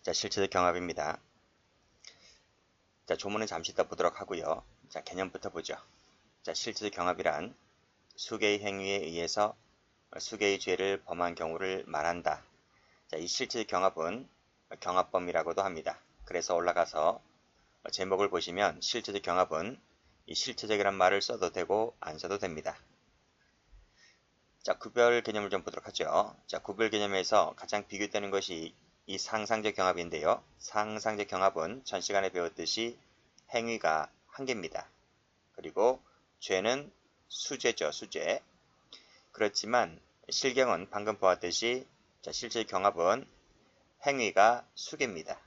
자, 실체적 경합입니다. 자, 조문은 잠시 이따 보도록 하고요. 자, 개념부터 보죠. 자, 실체적 경합이란 수개의 행위에 의해서 수개의 죄를 범한 경우를 말한다. 자, 이 실체적 경합은 경합범위라고도 합니다. 그래서 올라가서 제목을 보시면 실체적 경합은 이 실체적이란 말을 써도 되고 안 써도 됩니다. 자, 구별 개념을 좀 보도록 하죠. 자, 구별 개념에서 가장 비교되는 것이 이 상상적 경합인데요. 상상적 경합은 전 시간에 배웠듯이 행위가 한 개입니다. 그리고 죄는 수죄죠, 수죄. 그렇지만 실경은 방금 보았듯이 자, 실제 경합은 행위가 수개입니다.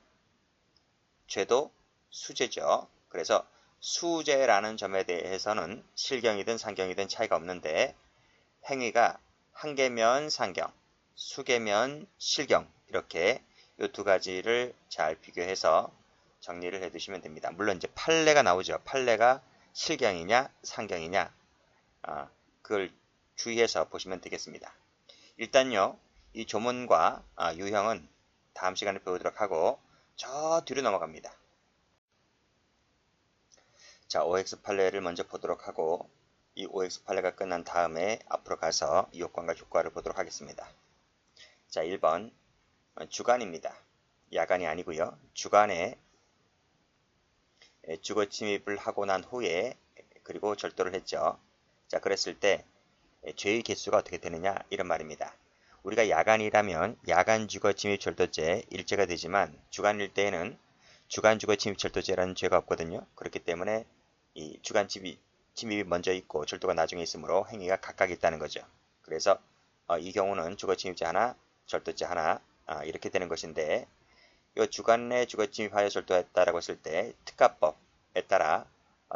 죄도 수죄죠. 그래서 수죄라는 점에 대해서는 실경이든 상경이든 차이가 없는데 행위가 한 개면 상경, 수개면 실경 이렇게 이 두 가지를 잘 비교해서 정리를 해두시면 됩니다. 물론 이제 판례가 나오죠. 판례가 실경이냐 상경이냐 그걸 주의해서 보시면 되겠습니다. 일단요. 이 조문과 유형은 다음 시간에 배우도록 하고 저 뒤로 넘어갑니다. 자, OX 판례를 먼저 보도록 하고 이 OX 판례가 끝난 다음에 앞으로 가서 요건과 효과를 보도록 하겠습니다. 자, 1번 주간입니다. 야간이 아니고요. 주간에 주거 침입을 하고 난 후에 그리고 절도를 했죠. 자, 그랬을 때 죄의 개수가 어떻게 되느냐 이런 말입니다. 우리가 야간이라면 야간 주거 침입 절도죄 일죄가 되지만 주간일 때에는 주간 주거 침입 절도죄라는 죄가 없거든요. 그렇기 때문에 이 주간 침입이 먼저 있고 절도가 나중에 있으므로 행위가 각각 있다는 거죠. 그래서 이 경우는 주거 침입죄 하나, 절도죄 하나 이렇게 되는 것인데 이 주간에 주거 침입하여 절도했다라고 했을 때 특가법에 따라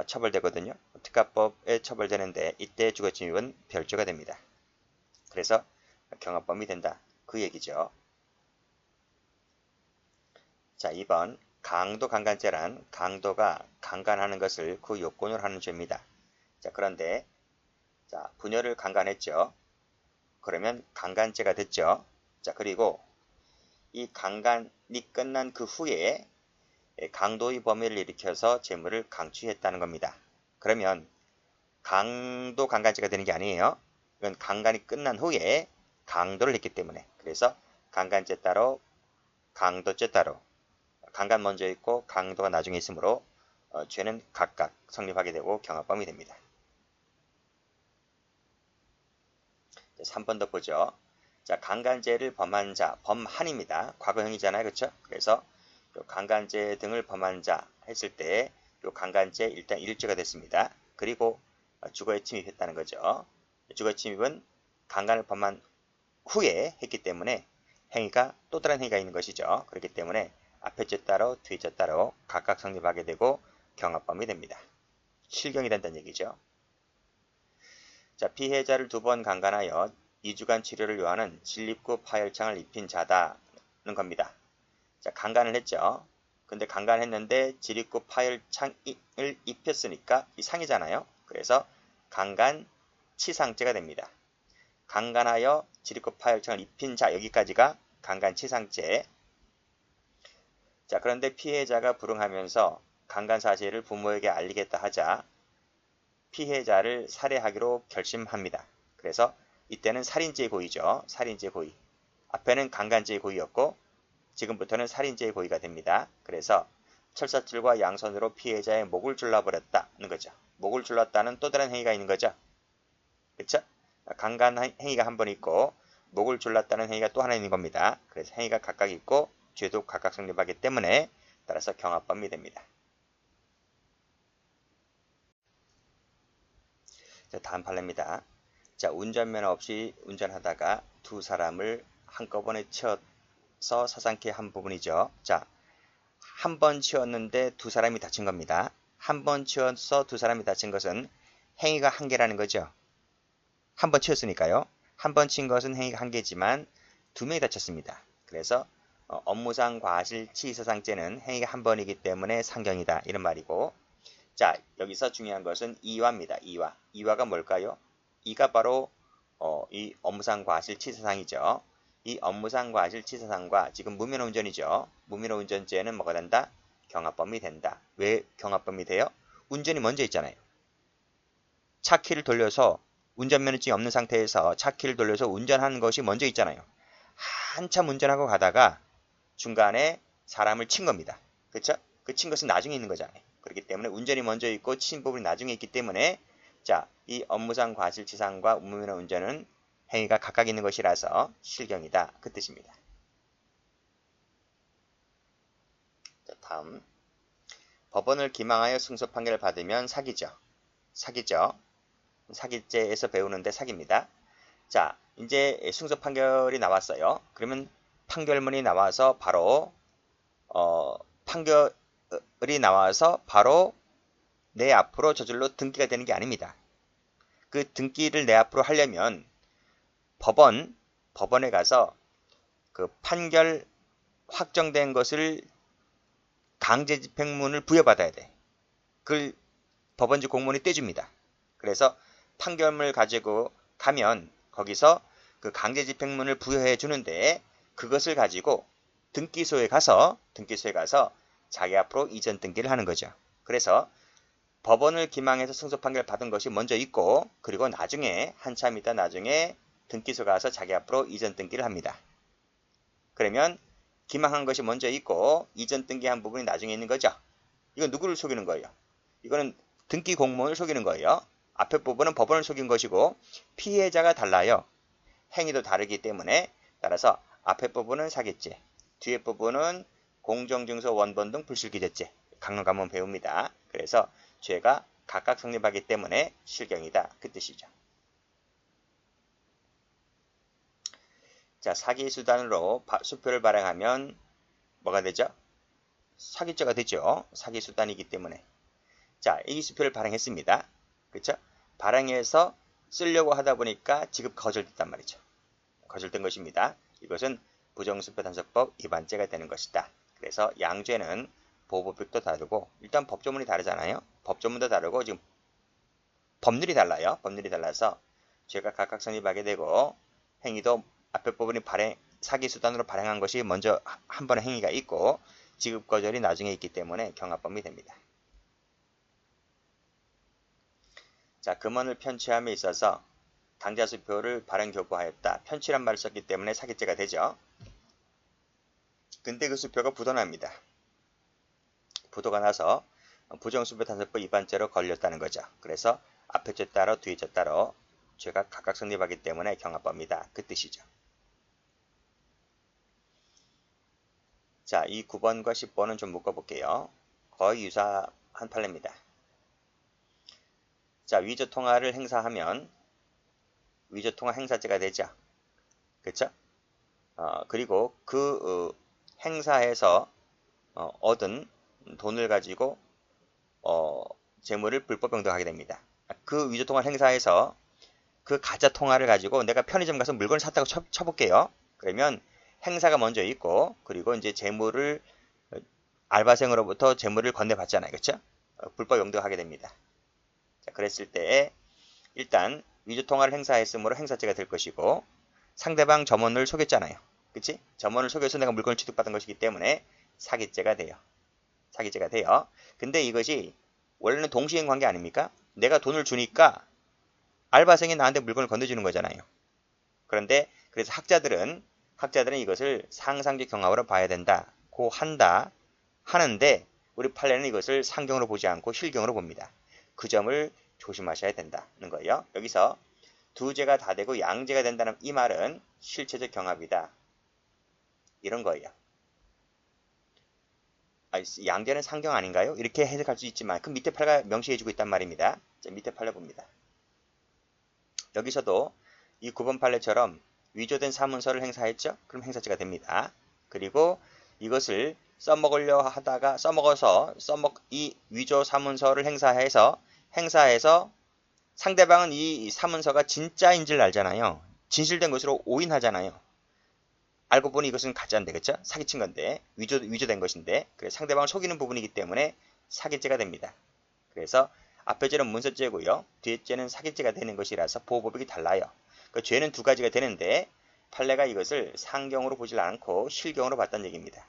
처벌되거든요. 특가법에 처벌되는데 이때 주거 침입은 별죄가 됩니다. 그래서 경합범위 된다. 그 얘기죠. 자, 2번 강도 강간죄란 강도가 강간하는 것을 그 요건으로 하는 죄입니다. 자, 그런데 자, 부녀를 강간했죠. 그러면 강간죄가 됐죠. 자, 그리고 이 강간이 끝난 그 후에 강도의 범위를 일으켜서 재물을 강취했다는 겁니다. 그러면 강도 강간죄가 되는 게 아니에요. 이건 강간이 끝난 후에 강도를 했기 때문에 그래서 강간죄 따로 강도죄 따로 강간 먼저 있고 강도가 나중에 있으므로 죄는 각각 성립하게 되고 경합범위 됩니다. 3번 더 보죠. 자, 강간죄를 범한 자, 범한입니다. 과거형이잖아요. 그렇죠? 그래서 강간죄 등을 범한 자 했을 때 요 강간죄 일단 일죄가 됐습니다. 그리고 주거에 침입했다는 거죠. 주거 침입은 강간을 범한 후에 했기 때문에 행위가 또 다른 행위가 있는 것이죠. 그렇기 때문에 앞에 죄 따로 뒤에 죄 따로 각각 성립하게 되고 경합범위 됩니다. 실경이 된다는 얘기죠. 자, 피해자를 2번 강간하여 2주간 치료를 요하는 진립구 파열창을 입힌 자다는 겁니다. 자, 강간을 했죠. 근데 강간했는데 진립구 파열창을 입혔으니까 이 상이잖아요. 그래서 강간 치상죄가 됩니다. 강간하여 진립구 파열창을 입힌 자 여기까지가 강간 치상죄. 자, 그런데 피해자가 불응하면서 강간 사실을 부모에게 알리겠다 하자 피해자를 살해하기로 결심합니다. 그래서 이때는 살인죄의 고의죠. 살인죄의 고의. 앞에는 강간죄의 고의였고 지금부터는 살인죄의 고의가 됩니다. 그래서 철사줄과 양손으로 피해자의 목을 졸라버렸다는 거죠. 목을 졸랐다는 또 다른 행위가 있는 거죠. 그렇죠? 강간 행위가 한 번 있고 목을 졸랐다는 행위가 또 하나 있는 겁니다. 그래서 행위가 각각 있고 죄도 각각 성립하기 때문에 따라서 경합범위 됩니다. 자, 다음 판례입니다. 자, 운전면허 없이 운전하다가 두 사람을 한꺼번에 치어서 사상케 한 부분이죠. 자, 한 번 치었는데 두 사람이 다친 겁니다. 한 번 치어서 두 사람이 다친 것은 행위가 한 개라는 거죠. 한 번 치었으니까요. 한 번 친 것은 행위가 한 개지만 두 명이 다쳤습니다. 그래서 업무상 과실치사상죄는 행위가 한 번이기 때문에 상경이다 이런 말이고 자, 여기서 중요한 것은 이화입니다. 이화. 이화가 뭘까요? 이가 바로 이 업무상 과실치사상이죠. 이 이 업무상 과실치사상과 지금 무면허운전이죠. 무면허운전죄는 뭐가 된다? 경합범위 된다. 왜 경합범위 돼요? 운전이 먼저 있잖아요. 차 키를 돌려서 운전면허증이 없는 상태에서 차 키를 돌려서 운전하는 것이 먼저 있잖아요. 한참 운전하고 가다가 중간에 사람을 친 겁니다. 그렇죠? 그 친 것은 나중에 있는 거잖아요. 그렇기 때문에 운전이 먼저 있고 친 부분이 나중에 있기 때문에 자, 이 업무상 과실치상과 무면허 운전은 행위가 각각 있는 것이라서 실경이다. 그 뜻입니다. 자, 다음. 법원을 기망하여 승소 판결을 받으면 사기죠. 사기죠. 사기죄에서 배우는데 사기입니다. 자, 이제 승소 판결이 나왔어요. 그러면 판결문이 나와서 바로 판결이 나와서 바로 내 앞으로 저절로 등기가 되는 게 아닙니다. 그 등기를 내 앞으로 하려면 법원에 가서 그 판결 확정된 것을 강제 집행문을 부여받아야 돼. 그걸 법원지 공무원이 떼줍니다. 그래서 판결문을 가지고 가면 거기서 그 강제 집행문을 부여해 주는데 그것을 가지고 등기소에 가서 자기 앞으로 이전 등기를 하는 거죠. 그래서 법원을 기망해서 승소 판결 받은 것이 먼저 있고 그리고 나중에 한참 있다 나중에 등기소 가서 자기 앞으로 이전 등기를 합니다. 그러면 기망한 것이 먼저 있고 이전 등기한 부분이 나중에 있는 거죠. 이건 누구를 속이는 거예요? 이거는 등기 공무원을 속이는 거예요. 앞에 부분은 법원을 속인 것이고 피해자가 달라요. 행위도 다르기 때문에 따라서 앞에 부분은 사기죄, 뒤에 부분은 공정증서 원본 등 불실기재죄. 강론 가면 배웁니다. 그래서 죄가 각각 성립하기 때문에 실경이다. 그 뜻이죠. 자, 사기 수단으로 수표를 발행하면 뭐가 되죠? 사기죄가 되죠. 사기 수단이기 때문에. 자, 이 수표를 발행했습니다. 그렇죠? 발행해서 쓰려고 하다 보니까 지급 거절됐단 말이죠. 거절된 것입니다. 이것은 부정수표 단속법 위반죄가 되는 것이다. 그래서 양죄는 보호법칙도 다르고 일단 법조문이 다르잖아요. 법조문도 다르고 지금 법률이 달라요. 법률이 달라서 죄가 각각 성립하게 되고 행위도 앞에 부분이 사기 수단으로 발행한 것이 먼저 한 번의 행위가 있고 지급 거절이 나중에 있기 때문에 경합범위 됩니다. 자, 금원을 편취함에 있어서 당자수표를 발행 교부하였다. 편취란 말을 썼기 때문에 사기죄가 되죠. 근데 그 수표가 부도납니다. 부도가 나서 부정수표 단속법 위반죄로 걸렸다는 거죠. 그래서 앞에 죄 따로 뒤에 죄 따로 죄가 각각 성립하기 때문에 경합범위다. 그 뜻이죠. 자, 이 9번과 10번은 좀 묶어볼게요. 거의 유사한 판례입니다. 자, 위조통화를 행사하면 위조통화 행사죄가 되죠. 그렇죠? 그리고 그 행사에서 얻은 돈을 가지고 재물을 불법 변동하게 됩니다. 그 위조통화 행사에서 그 가짜 통화를 가지고 내가 편의점 가서 물건을 샀다고 쳐볼게요. 그러면 행사가 먼저 있고 그리고 이제 재물을 알바생으로부터 재물을 건네받잖아요. 그렇죠? 불법 용도하게 됩니다. 자, 그랬을 때 일단 위조통화를 행사했으므로 행사죄가 될 것이고 상대방 점원을 속였잖아요. 그치? 점원을 속여서 내가 물건을 취득받은 것이기 때문에 사기죄가 돼요. 사기죄가 돼요. 근데 이것이 원래는 동시행 관계 아닙니까? 내가 돈을 주니까 알바생이 나한테 물건을 건네주는 거잖아요. 그런데 그래서 학자들은 이것을 상상적 경합으로 봐야 된다고 하는데 우리 판례는 이것을 상경으로 보지 않고 실경으로 봅니다. 그 점을 조심하셔야 된다는 거예요. 여기서 두 죄가 다 되고 양죄가 된다는 이 말은 실체적 경합이다. 이런 거예요. 양죄는 상경 아닌가요? 이렇게 해석할 수 있지만 그 밑에 판례가 명시해주고 있단 말입니다. 자, 밑에 판례 봅니다. 여기서도 이 9번 판례처럼 위조된 사문서를 행사했죠? 그럼 행사죄가 됩니다. 그리고 이것을 써먹으려 하다가 이 위조 사문서를 행사해서 상대방은 이 사문서가 진짜인 줄 알잖아요. 진실된 것으로 오인하잖아요. 알고 보니 이것은 가짜인데, 그쵸? 사기친 건데, 위조된 것인데, 그래서 상대방을 속이는 부분이기 때문에 사기죄가 됩니다. 그래서 앞에 죄는 문서죄고요. 뒤에 죄는 사기죄가 되는 것이라서 보호법칙이 달라요. 그 죄는 두 가지가 되는데, 판례가 이것을 상경으로 보질 않고 실경으로 봤다는 얘기입니다.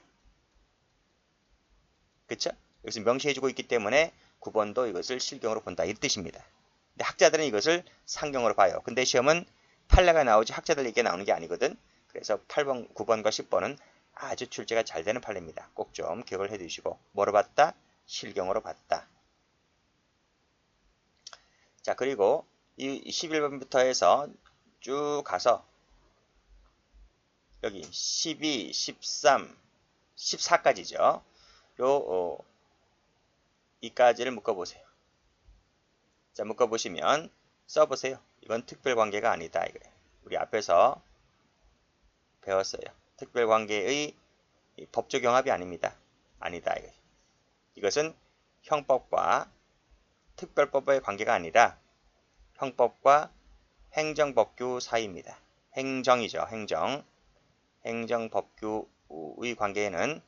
그쵸? 이것을 명시해주고 있기 때문에 9번도 이것을 실경으로 본다 이 뜻입니다. 근데 학자들은 이것을 상경으로 봐요. 근데 시험은 판례가 나오지 학자들 얘기가 나오는 게 아니거든. 그래서 8번, 9번과 10번은 아주 출제가 잘 되는 판례입니다. 꼭 좀 기억을 해두시고 뭐로 봤다? 실경으로 봤다. 자, 그리고 이 11번부터 해서 쭉 가서 여기 12, 13, 14까지죠. 이까지를 묶어보세요. 자, 묶어보시면 써보세요. 이건 특별관계가 아니다. 이거예요. 우리 앞에서 배웠어요. 특별관계의 법조 경합이 아닙니다. 아니다. 이거예요. 이것은 형법과 특별법의 관계가 아니라 형법과 행정법규 사이입니다. 행정이죠. 행정. 행정법규의 관계에는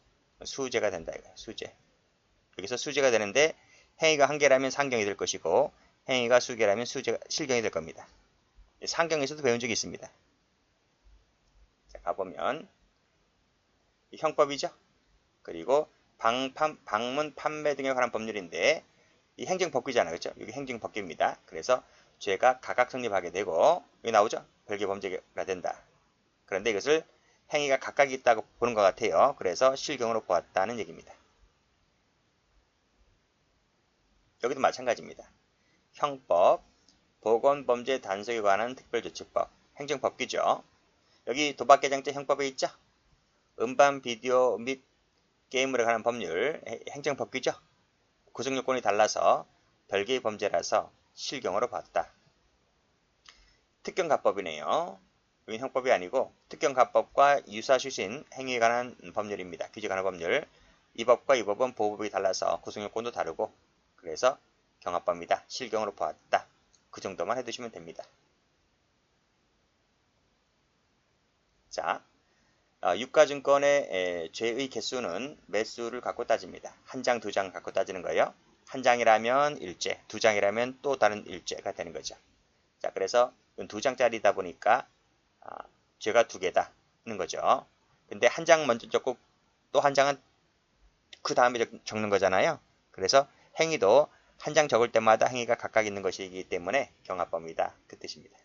수재가 된다. 이거예요. 수재. 여기서 수재가 되는데 행위가 한 개라면 상경이 될 것이고 행위가 수 개라면 실경이 될 겁니다. 상경에서도 배운 적이 있습니다. 자, 가보면 이 형법이죠. 그리고 방문, 판매 등에 관한 법률인데 이 행정법규잖아요. 그렇죠? 여기 행정법규입니다. 그래서 죄가 각각 성립하게 되고 여기 나오죠? 별개 범죄가 된다. 그런데 이것을 행위가 각각 있다고 보는 것 같아요. 그래서 실경으로 보았다는 얘기입니다. 여기도 마찬가지입니다. 형법, 보건범죄 단속에 관한 특별조치법, 행정법규죠. 여기 도박개장죄 형법에 있죠. 음반, 비디오 및 게임으로 관한 법률, 행정법규죠. 구성요건이 달라서 별개의 범죄라서 실경으로 봤다. 특경가법이네요. 여기 형법이 아니고 특경가법과 유사슈신 행위에 관한 법률입니다. 규제관한 법률. 이 법과 이 법은 보호법이 달라서 구성요건도 다르고 그래서 경합법입니다. 실경으로 보았다. 그 정도만 해두시면 됩니다. 자, 유가증권의 죄의 개수는 몇 수를 갖고 따집니다. 한 장, 두 장 갖고 따지는 거예요. 한 장이라면 일죄, 두 장이라면 또 다른 일죄가 되는 거죠. 자, 그래서 두 장짜리다 보니까 죄가 두 개다는 거죠. 근데 한 장 먼저 적고 또 한 장은 그 다음에 적는 거잖아요. 그래서 행위도 한 장 적을 때마다 행위가 각각 있는 것이기 때문에 경합법이다. 그 뜻입니다.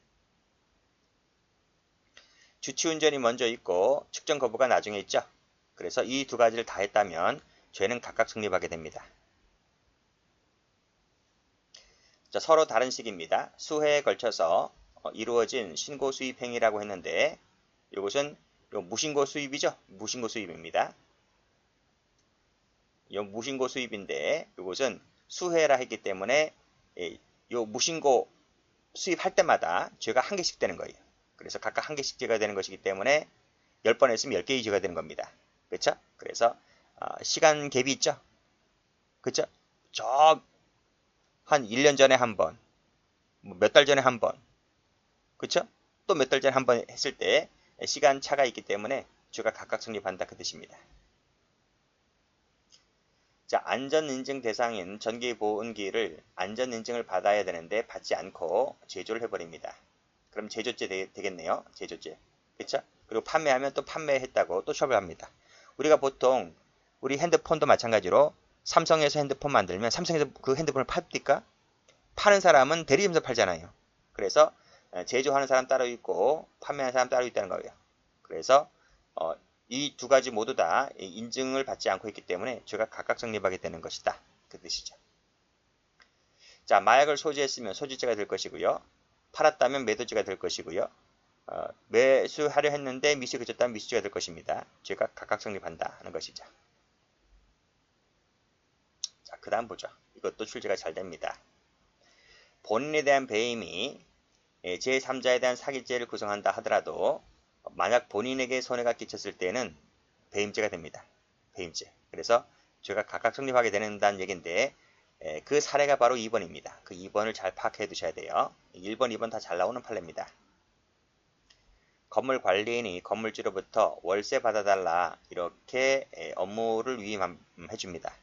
주치운전이 먼저 있고 측정 거부가 나중에 있죠. 그래서 이 두 가지를 다 했다면 죄는 각각 성립하게 됩니다. 자, 서로 다른 식입니다. 수회에 걸쳐서 이루어진 신고 수입 행위라고 했는데 이것은 무신고 수입이죠. 무신고 수입입니다. 이 무신고 수입인데 이것은 수회라 했기 때문에 이 무신고 수입할 때마다 죄가 한 개씩 되는 거예요. 그래서 각각 한 개씩 죄가 되는 것이기 때문에 10번 했으면 10개의 죄가 되는 겁니다. 그렇죠? 그래서 시간 갭이 있죠? 그렇죠? 한 1년 전에 한 번, 몇 달 전에 한 번, 그렇죠? 또 몇 달 전에 한 번 했을 때 시간 차가 있기 때문에 죄가 각각 성립한다 그 뜻입니다. 자, 안전인증 대상인 전기보온기를 안전인증을 받아야 되는데 받지 않고 제조를 해버립니다. 그럼 제조죄 되겠네요. 제조죄. 그렇죠? 그리고 판매하면 또 판매했다고 또 처벌합니다. 우리가 보통 우리 핸드폰도 마찬가지로 삼성에서 핸드폰 만들면 삼성에서 그 핸드폰을 팝니까? 파는 사람은 대리점에서 팔잖아요. 그래서 제조하는 사람 따로 있고 판매하는 사람 따로 있다는 거예요. 그래서 이 두 가지 모두 다 인증을 받지 않고 있기 때문에 죄가 각각 성립하게 되는 것이다. 그 뜻이죠. 자, 마약을 소지했으면 소지죄가 될 것이고요. 팔았다면 매도죄가 될 것이고요. 매수하려 했는데 미수에 그쳤다면 미수죄가 될 것입니다. 죄가 각각 성립한다 하는 것이죠. 자, 그 다음 보죠. 이것도 출제가 잘 됩니다. 본인에 대한 배임이 제3자에 대한 사기죄를 구성한다 하더라도 만약 본인에게 손해가 끼쳤을 때는 배임죄가 됩니다. 배임죄. 그래서 죄가 각각 성립하게 된다는 얘기인데 그 사례가 바로 2번입니다. 그 2번을 잘 파악해 두셔야 돼요. 1번, 2번 다 잘 나오는 판례입니다. 건물 관리인이 건물주로부터 월세 받아달라 이렇게 업무를 위임해 줍니다.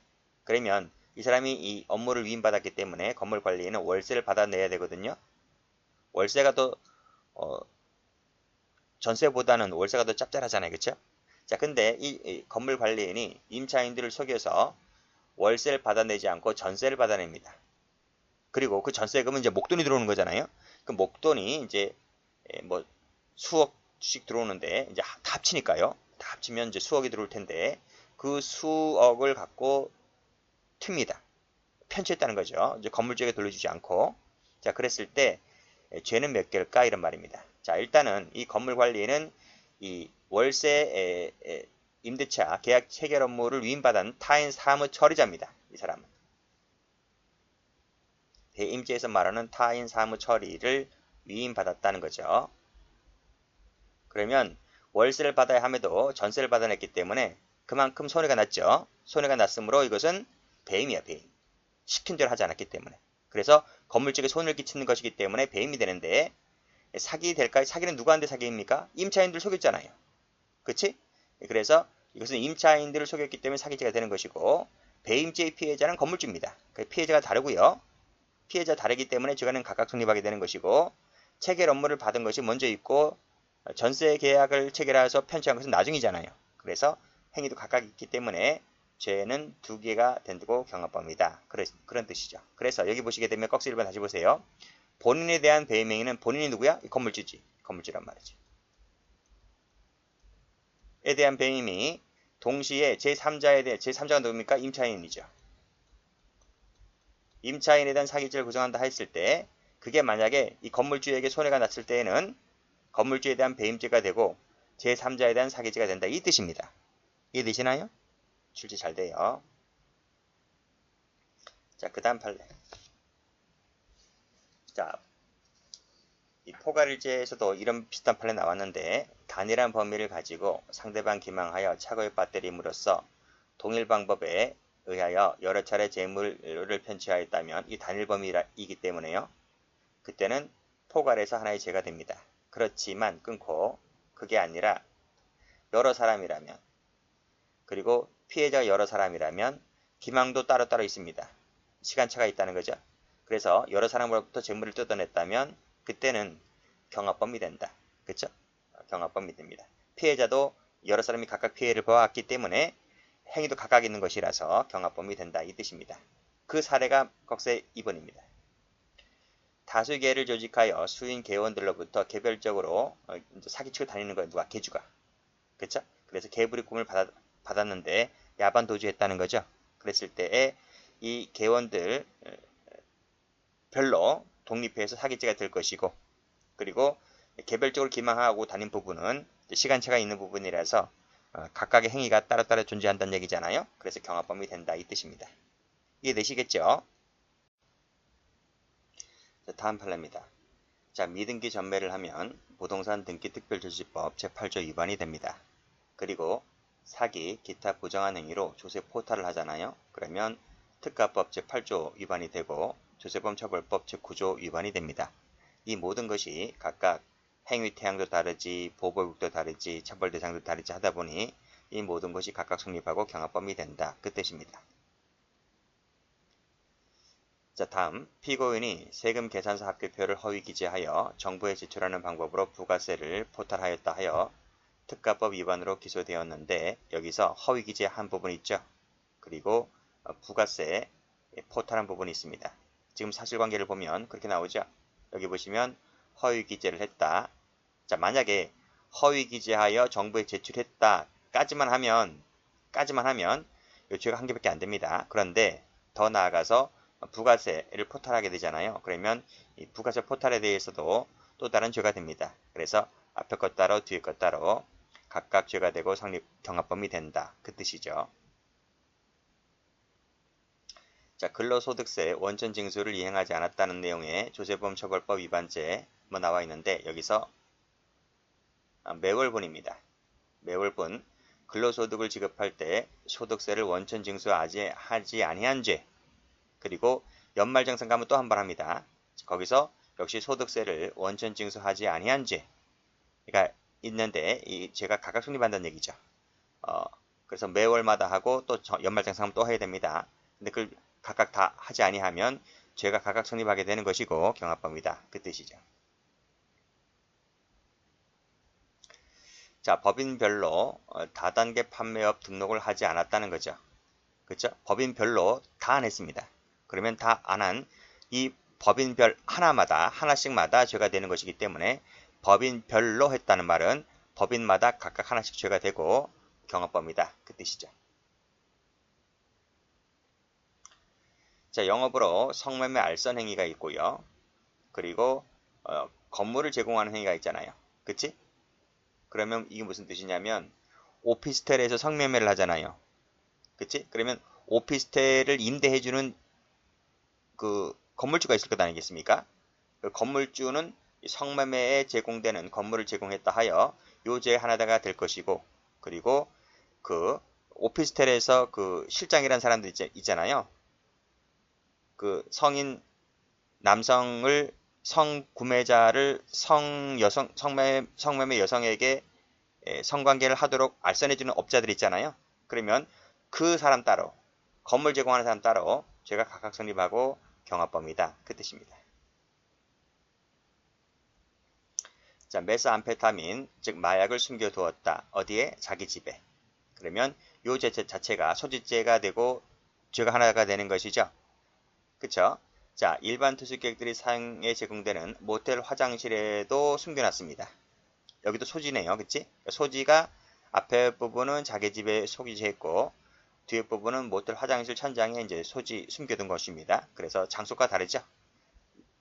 그러면 이 사람이 이 업무를 위임받았기 때문에 건물 관리인은 월세를 받아내야 되거든요. 월세가 더 전세보다는 월세가 더 짭짤하잖아요. 그쵸? 자, 근데 이 건물 관리인이 임차인들을 속여서 월세를 받아내지 않고 전세를 받아냅니다. 그리고 그 전세금은 이제 목돈이 들어오는 거잖아요. 그 목돈이 이제 뭐 수억씩 들어오는데 이제 다 합치니까요. 다 합치면 이제 수억이 들어올 텐데 그 수억을 갖고 튑니다. 편취했다는 거죠. 이제 건물주에게 돌려주지 않고. 자, 그랬을 때 죄는 몇 개일까 이런 말입니다. 자, 일단은 이 건물 관리인은 이 월세 임대차 계약 체결 업무를 위임받은 타인 사무 처리자입니다. 이 사람은 대임지에서 말하는 타인 사무 처리를 위임받았다는 거죠. 그러면 월세를 받아야 함에도 전세를 받아냈기 때문에 그만큼 손해가 났죠. 손해가 났으므로 이것은 배임이야, 배임. 시킨 대로 하지 않았기 때문에. 그래서 건물주에게 손해를 끼치는 것이기 때문에 배임이 되는데 사기 될까요? 사기는 누구한테 사기입니까? 임차인들 속였잖아요. 그치? 그래서 이것은 임차인들을 속였기 때문에 사기죄가 되는 것이고 배임죄의 피해자는 건물주입니다. 피해자가 다르고요. 피해자 다르기 때문에 죄가는 각각 성립하게 되는 것이고 체결 업무를 받은 것이 먼저 있고 전세 계약을 체결해서 편취한 것은 나중이잖아요. 그래서 행위도 각각 있기 때문에 죄는 두 개가 된다고 경합합니다. 그런 뜻이죠. 그래서 여기 보시게 되면 꺽쇠 1번 다시 보세요. 본인에 대한 배임 행위는 본인이 누구야? 건물주지. 건물주란 말이지. 에 대한 배임이 동시에 제3자에 대해 제3자가 누굽니까? 임차인이죠. 임차인에 대한 사기죄를 구성한다 했을 때 그게 만약에 이 건물주에게 손해가 났을 때에는 건물주에 대한 배임죄가 되고 제3자에 대한 사기죄가 된다. 이 뜻입니다. 이해되시나요? 출제 잘 돼요. 자, 그 다음 판례. 자, 이 포괄일제에서도 이런 비슷한 판례 나왔는데 단일한 범위를 가지고 상대방 기망하여 착오에 빠뜨림으로써 동일 방법에 의하여 여러 차례 재물을 편취하였다면 이 단일 범위이기 때문에요. 그때는 포괄에서 하나의 죄가 됩니다. 그렇지만 끊고 그게 아니라 여러 사람이라면 그리고 피해자가 여러 사람이라면 기망도 따로따로 있습니다. 시간차가 있다는 거죠. 그래서 여러 사람으로부터 재물을 뜯어냈다면 그때는 경합범이 된다. 그렇죠? 경합범이 됩니다. 피해자도 여러 사람이 각각 피해를 보았기 때문에 행위도 각각 있는 것이라서 경합범이 된다. 이 뜻입니다. 그 사례가 꺽쇠 2번입니다. 다수의 개를 조직하여 수인 개원들로부터 개별적으로 사기치고 다니는 거예요. 누가? 개주가. 그렇죠? 그래서 개불이 꿈을 받았는데 야반 도주했다는 거죠. 그랬을 때에 이 개원들 별로 독립해서 사기죄가 될 것이고 그리고 개별적으로 기망하고 다닌 부분은 시간차가 있는 부분이라서 각각의 행위가 따로따로 존재한다는 얘기잖아요. 그래서 경합범위 된다 이 뜻입니다. 이해되시겠죠? 자, 다음 판례입니다. 자, 미등기 전매를 하면 부동산 등기 특별조치법 제8조 위반이 됩니다. 그리고 사기, 기타 부정한 행위로 조세 포탈을 하잖아요. 그러면 특가법 제8조 위반이 되고 조세범 처벌법 제9조 위반이 됩니다. 이 모든 것이 각각 행위 태양도 다르지, 보복도 다르지, 처벌 대상도 다르지 하다 보니 이 모든 것이 각각 성립하고 경합범위 된다. 그 뜻입니다. 자, 다음 피고인이 세금 계산서 합계표를 허위 기재하여 정부에 제출하는 방법으로 부가세를 포탈하였다 하여 특가법 위반으로 기소되었는데 여기서 허위 기재한 부분이 있죠. 그리고 부가세 포탈한 부분이 있습니다. 지금 사실관계를 보면 그렇게 나오죠. 여기 보시면 허위 기재를 했다. 자, 만약에 허위 기재하여 정부에 제출했다 까지만 하면 이 죄가 한 개밖에 안 됩니다. 그런데 더 나아가서 부가세를 포탈하게 되잖아요. 그러면 이 부가세 포탈에 대해서도 또 다른 죄가 됩니다. 그래서 앞에 것 따로 뒤에 것 따로 각각 죄가 되고 성립 경합범위 된다. 그 뜻이죠. 자, 근로소득세 원천 징수를 이행하지 않았다는 내용의 조세범 처벌법 위반죄 뭐 나와 있는데 여기서 매월분입니다. 매월분 근로소득을 지급할 때 소득세를 원천 징수하지 아니한 죄 그리고 연말정산 가면 또 한 번 합니다. 거기서 역시 소득세를 원천 징수하지 아니한 죄가 있는데 이 죄가 각각 성립한다는 얘기죠. 그래서 매월마다 하고 또 연말정산 또 해야 됩니다. 근데 그걸 각각 다 하지 아니하면 죄가 각각 성립하게 되는 것이고 경합범위다. 그 뜻이죠. 자, 법인별로 다단계 판매업 등록을 하지 않았다는 거죠. 그렇죠? 법인별로 다 안 했습니다. 그러면 다 안 한 이 법인별 하나씩마다 죄가 되는 것이기 때문에 법인별로 했다는 말은 법인마다 각각 하나씩 죄가 되고 경합범이다. 그 뜻이죠. 자, 영업으로 성매매 알선 행위가 있고요. 그리고 건물을 제공하는 행위가 있잖아요. 그치? 그러면 이게 무슨 뜻이냐면 오피스텔에서 성매매를 하잖아요. 그치? 그러면 오피스텔을 임대해주는 그 건물주가 있을 것 아니겠습니까? 그 건물주는 성매매에 제공되는 건물을 제공했다 하여 요죄의 하나가 될 것이고, 그리고 그 오피스텔에서 그 실장이라는 사람들 있잖아요. 그 성인 남성을 성구매자를 성매매 여성에게 성관계를 하도록 알선해주는 업자들 있잖아요. 그러면 그 사람 따로, 건물 제공하는 사람 따로 죄가 각각 성립하고 경합범이다. 그 뜻입니다. 자, 메스암페타민, 즉 마약을 숨겨두었다. 어디에? 자기 집에. 그러면 요 죄 자체가 소지죄가 되고 죄가 하나가 되는 것이죠. 그쵸? 자, 일반 투숙객들이 사용에 제공되는 모텔 화장실에도 숨겨놨습니다. 여기도 소지네요. 그치? 소지가 앞에 부분은 자기 집에 소지했고 뒤에 부분은 모텔 화장실 천장에 이제 소지 숨겨둔 것입니다. 그래서 장소가 다르죠?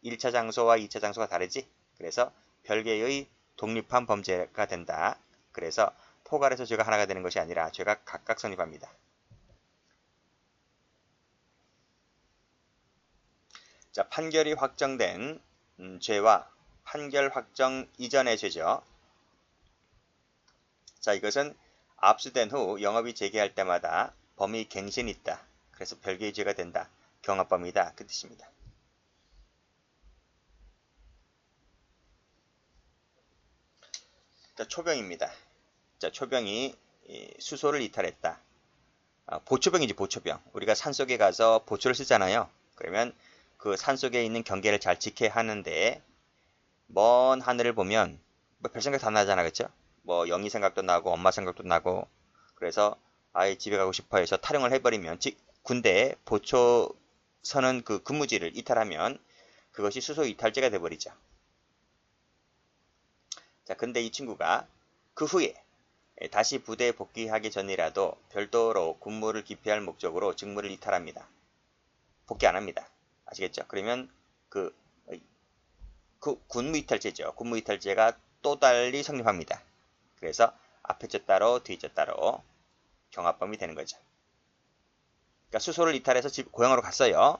1차 장소와 2차 장소가 다르지? 그래서 별개의 독립한 범죄가 된다. 그래서 포괄해서 죄가 하나가 되는 것이 아니라 죄가 각각 성립합니다. 자, 판결이 확정된 죄와 판결 확정 이전의 죄죠. 자, 이것은 압수된 후 영업이 재개할 때마다 범위 갱신이 있다. 그래서 별개의 죄가 된다. 경합범이다. 그 뜻입니다. 자, 초병입니다. 자, 초병이 수소를 이탈했다. 보초병이지, 보초병. 우리가 산속에 가서 보초를 쓰잖아요. 그러면 그 산속에 있는 경계를 잘 지켜야 하는데 먼 하늘을 보면 뭐 별 생각 다 나잖아, 그쵸? 뭐 영희 생각도 나고 엄마 생각도 나고 그래서 아예 집에 가고 싶어 해서 탈영을 해버리면 즉 군대에 보초 서는 그 근무지를 이탈하면 그것이 수소 이탈죄가 돼버리죠. 자, 근데 이 친구가 그 후에 다시 부대에 복귀하기 전이라도 별도로 군무를 기피할 목적으로 직무를 이탈합니다. 복귀 안 합니다. 아시겠죠? 그러면 그 군무이탈죄죠. 군무이탈죄가 또 달리 성립합니다. 그래서 앞에 죄 따로 뒤에 죄 따로 경합범이 되는 거죠. 그러니까 수소를 이탈해서 고향으로 갔어요.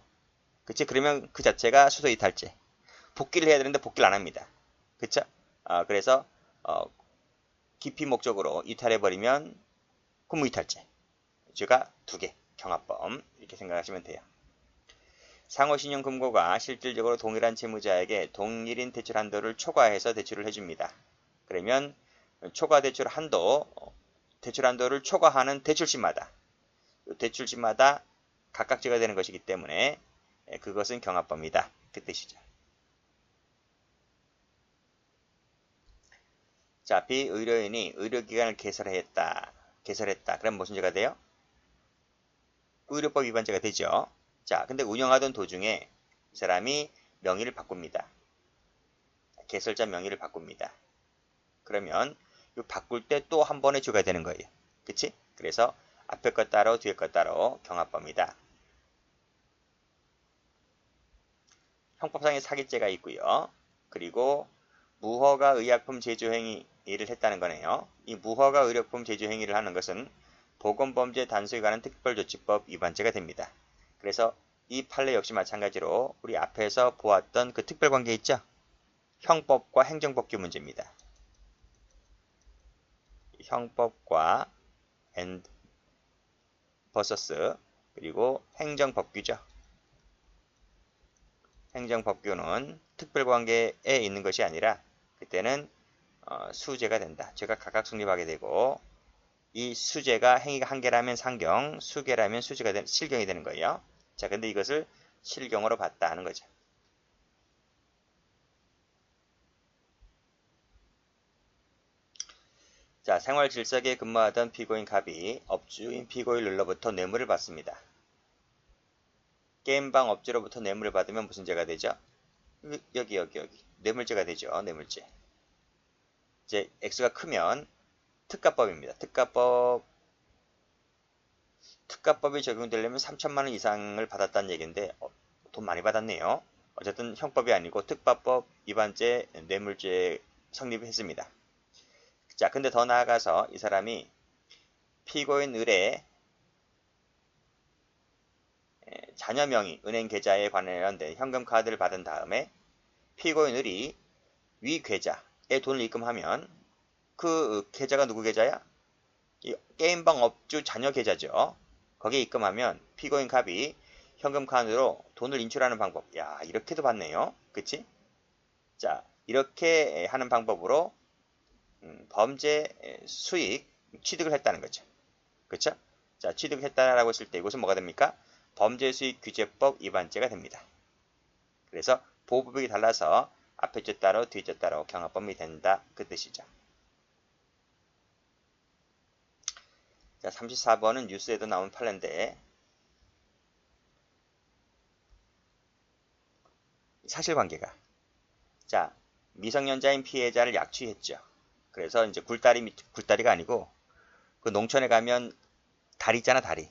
그치? 그러면 그 자체가 수소 이탈죄. 복귀를 해야 되는데 복귀를 안 합니다. 그쵸? 그래서 기피 목적으로 이탈해버리면 군무이탈죄. 죄가 두 개. 경합범. 이렇게 생각하시면 돼요. 상호신용금고가 실질적으로 동일한 채무자에게 동일인 대출 한도를 초과해서 대출을 해줍니다. 그러면 초과 대출 한도를 초과하는 대출시마다 각각 죄가 되는 것이기 때문에 그것은 경합범이다. 그 뜻이죠. 자, 비의료인이 의료기관을 개설했다. 그럼 무슨 죄가 돼요? 의료법 위반죄가 되죠. 자, 근데 운영하던 도중에 이 사람이 명의를 바꿉니다. 개설자 명의를 바꿉니다. 그러면 바꿀 때 또 한 번의 죄가 되는 거예요. 그치? 그래서 앞에 것 따로 뒤에 것 따로 경합범이다. 형법상의 사기죄가 있고요. 그리고 무허가 의약품 제조 행위를 했다는 거네요. 이 무허가 의약품 제조 행위를 하는 것은 보건범죄 단속에 관한 특별조치법 위반죄가 됩니다. 그래서 이 판례 역시 마찬가지로 우리 앞에서 보았던 그 특별관계 있죠? 형법과 행정법규 문제입니다. 형법과 vs 그리고 행정법규죠. 행정법규는 특별관계에 있는 것이 아니라 그때는 수죄가 된다. 죄가 각각 성립하게 되고 이 수죄가 행위가 한 개라면 상경, 수개라면 실경이 되는 거예요. 자, 근데 이것을 실경으로 봤다 하는 거죠. 자, 생활 질서에 근무하던 피고인 갑이 업주인 피고인으로부터 뇌물을 받습니다. 게임방 업주로부터 뇌물을 받으면 무슨 죄가 되죠? 여기. 뇌물죄가 되죠. 뇌물죄. 이제 액수가 크면 특가법입니다. 특가법이 적용되려면 3천만 원 이상을 받았다는 얘기인데 돈 많이 받았네요. 어쨌든 형법이 아니고 특가법 위반죄 뇌물죄 성립했습니다. 자, 근데 더 나아가서 이 사람이 피고인 을의 자녀 명의 은행 계좌에 관련된 현금 카드를 받은 다음에 피고인 을이 위 계좌에 돈을 입금하면 그 계좌가 누구 계좌야? 이 게임방 업주 자녀 계좌죠. 거기에 입금하면 피고인 갑이 현금 카드로 돈을 인출하는 방법. 야, 이렇게도 봤네요. 그치? 자, 이렇게 하는 방법으로 범죄 수익 취득을 했다는 거죠. 그쵸? 자, 취득했다라고 했을 때 이것은 뭐가 됩니까? 범죄수익규제법 위반죄가 됩니다. 그래서 보호법이 달라서 앞에 죄 따로 뒤에 죄 따로 경합범위 된다. 그 뜻이죠. 자, 34번은 뉴스에도 나온 판례인데 사실관계가 자, 미성년자인 피해자를 약취했죠. 그래서 이제 굴다리가 아니고 그 농촌에 가면 다리 있잖아, 다리.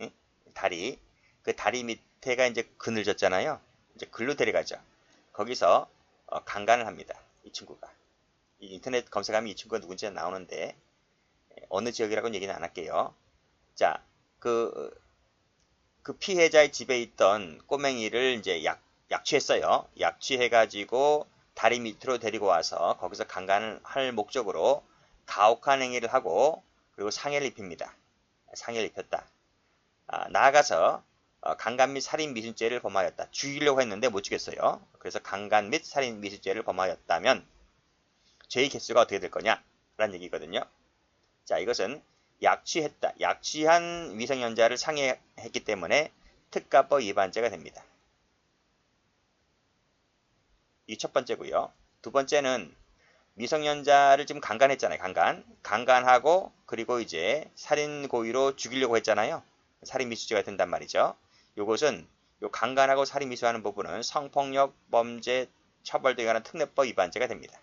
응? 다리. 그 다리 밑에가 이제 그늘졌잖아요. 이제 글로 데려가죠. 거기서 강간을 합니다. 이 친구가. 이 인터넷 검색하면 이 친구가 누군지 나오는데 어느 지역이라고는 얘기는 안 할게요. 자, 그 피해자의 집에 있던 꼬맹이를 이제 약취했어요. 약취해가지고 다리 밑으로 데리고 와서 거기서 강간을 할 목적으로 가혹한 행위를 하고 그리고 상해를 입힙니다. 상해를 입혔다. 나아가서 강간 및 살인 미수죄를 범하였다. 죽이려고 했는데 못 죽였어요. 그래서 강간 및 살인 미수죄를 범하였다면 죄의 개수가 어떻게 될 거냐? 라는 얘기거든요. 자, 이것은 약취했다. 약취한 미성년자를 상해했기 때문에 특가법 위반죄가 됩니다. 이 첫 번째고요. 두 번째는 미성년자를 지금 강간했잖아요. 강간하고 그리고 이제 살인 고의로 죽이려고 했잖아요. 살인 미수죄가 된단 말이죠. 이것은 요 강간하고 살인 미수하는 부분은 성폭력 범죄 처벌 등에 관한 특례법 위반죄가 됩니다.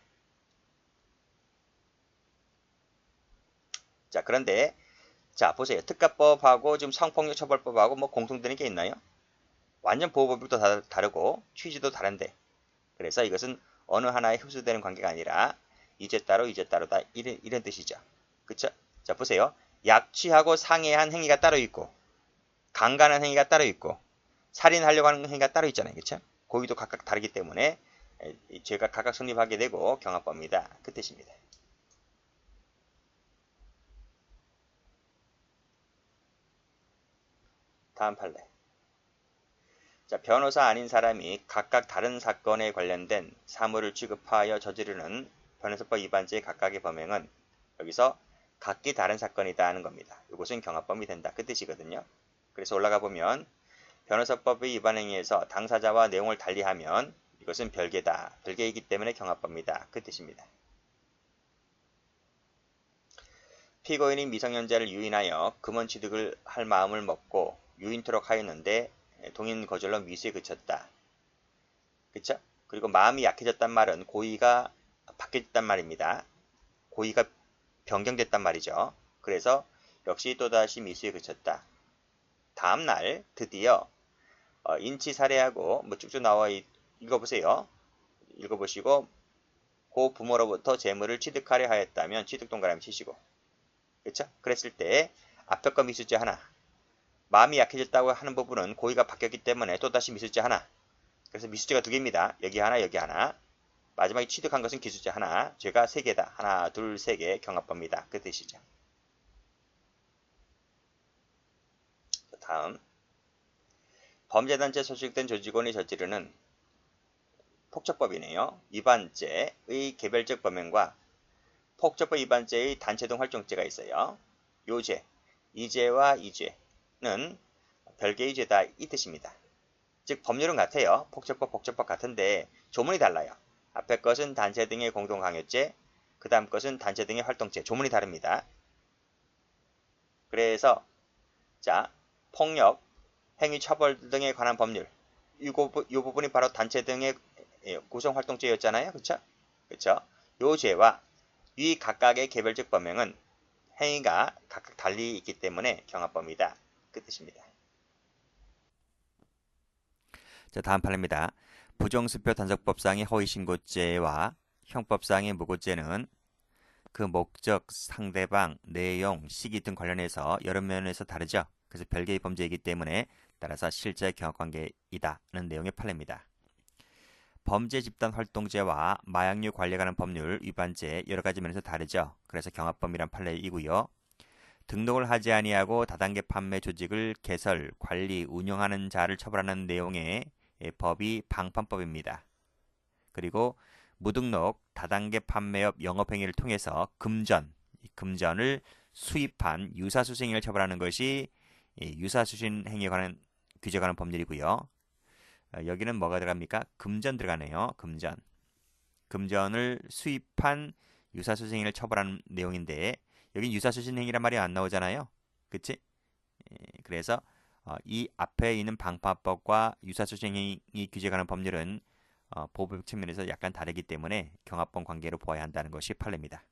자, 그런데 자, 보세요. 특가법하고 지금 성폭력 처벌법하고 뭐 공통되는 게 있나요? 완전 보호법도 다르고 취지도 다른데. 그래서 이것은 어느 하나에 흡수되는 관계가 아니라 이죄 따로 이죄 따로다 이런 뜻이죠. 그쵸? 자, 보세요. 약취하고 상해한 행위가 따로 있고 강간한 행위가 따로 있고 살인하려고 하는 행위가 따로 있잖아요. 그쵸? 고의도 각각 다르기 때문에 죄가 각각 성립하게 되고 경합법입니다. 그 뜻입니다. 다음 판례. 자, 변호사 아닌 사람이 각각 다른 사건에 관련된 사물을 취급하여 저지르는 변호사법 위반죄의 각각의 범행은 여기서 각기 다른 사건이다 하는 겁니다. 이것은 경합범위 된다. 그 뜻이거든요. 그래서 올라가 보면 변호사법의 위반 행위에서 당사자와 내용을 달리하면 이것은 별개다. 별개이기 때문에 경합범위다. 그 뜻입니다. 피고인이 미성년자를 유인하여 금원 취득을 할 마음을 먹고 유인토록 하였는데 동인 거절로 미수에 그쳤다. 그쵸? 그리고 마음이 약해졌단 말은 고의가 바뀌었단 말입니다. 고의가 변경됐단 말이죠. 그래서 역시 또다시 미수에 그쳤다. 다음날 드디어 인치 살해하고 뭐 쭉쭉 나와 읽어보세요. 읽어보시고 고 부모로부터 재물을 취득하려 하였다면 취득 동그라미 치시고 그쵸? 그랬을 때 앞에 거 미수죄 하나 마음이 약해졌다고 하는 부분은 고의가 바뀌었기 때문에 또다시 미수죄 하나. 그래서 미수죄가 두 개입니다. 여기 하나, 여기 하나. 마지막에 취득한 것은 기수죄 하나. 죄가 세 개다. 하나, 둘, 세 개 경합법입니다. 그 뜻이죠. 다음. 범죄단체 소속된 조직원이 저지르는 폭처법이네요. 위반죄의 개별적 범행과 폭처법 위반죄의 단체동 활동죄가 있어요. 요 죄, 이 죄와 이 죄는 별개의 죄다 이 뜻입니다. 즉 법률은 같아요. 폭처법 같은데 조문이 달라요. 앞에 것은 단체 등의 공동강요죄, 그 다음 것은 단체 등의 활동체, 조문이 다릅니다. 그래서 자, 폭력, 행위 처벌 등에 관한 법률, 이 부분이 바로 단체 등의 구성 활동죄였잖아요. 그쵸? 그쵸? 요 죄와 위 각각의 개별적 범행은 행위가 각각 달리 있기 때문에 경합범위다. 그 뜻입니다. 자, 다음 판입니다. 부정수표 단속법상의 허위신고죄와 형법상의 무고죄는 그 목적, 상대방, 내용, 시기 등 관련해서 여러 면에서 다르죠. 그래서 별개의 범죄이기 때문에 따라서 실제 경합관계이다는 내용의 판례입니다. 범죄 집단 활동죄와 마약류 관리에 관한 법률 위반죄 여러 가지 면에서 다르죠. 그래서 경합범위란 판례이고요. 등록을 하지 아니하고 다단계 판매 조직을 개설, 관리, 운영하는 자를 처벌하는 내용의 법이 방판법입니다. 그리고 무등록, 다단계 판매업 영업행위를 통해서 금전을 수입한 유사수신행위를 처벌하는 것이 유사수신 행위에 관한 규제에 관한 법률이고요. 여기는 뭐가 들어갑니까? 금전 들어가네요. 금전을 수입한 유사수신행위를 처벌하는 내용인데 여긴 유사수신행위란 말이 안 나오잖아요. 그치? 그래서 이 앞에 있는 방파법과 유사수신행위 규제에 관한 법률은 보호법 측면에서 약간 다르기 때문에 경합범 관계로 보아야 한다는 것이 판례입니다.